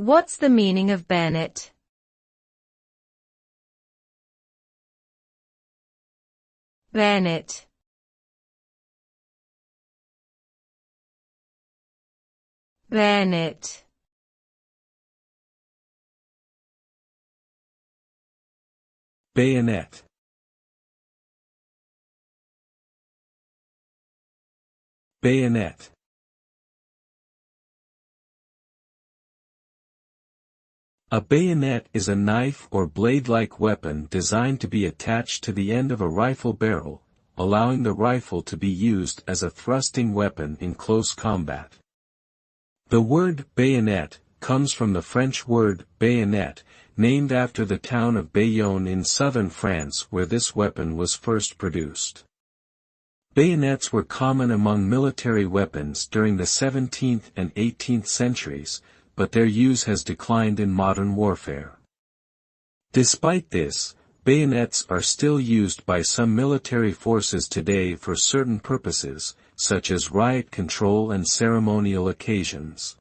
What's the meaning of bayonet? Bayonet. Bayonet. Bayonet. Bayonet. A bayonet is a knife or blade-like weapon designed to be attached to the end of a rifle barrel, allowing the rifle to be used as a thrusting weapon in close combat. The word bayonet comes from the French word bayonet, named after the town of Bayonne in southern France where this weapon was first produced. Bayonets were common among military weapons during the 17th and 18th centuries, but their use has declined in modern warfare. Despite this, bayonets are still used by some military forces today for certain purposes, such as riot control and ceremonial occasions.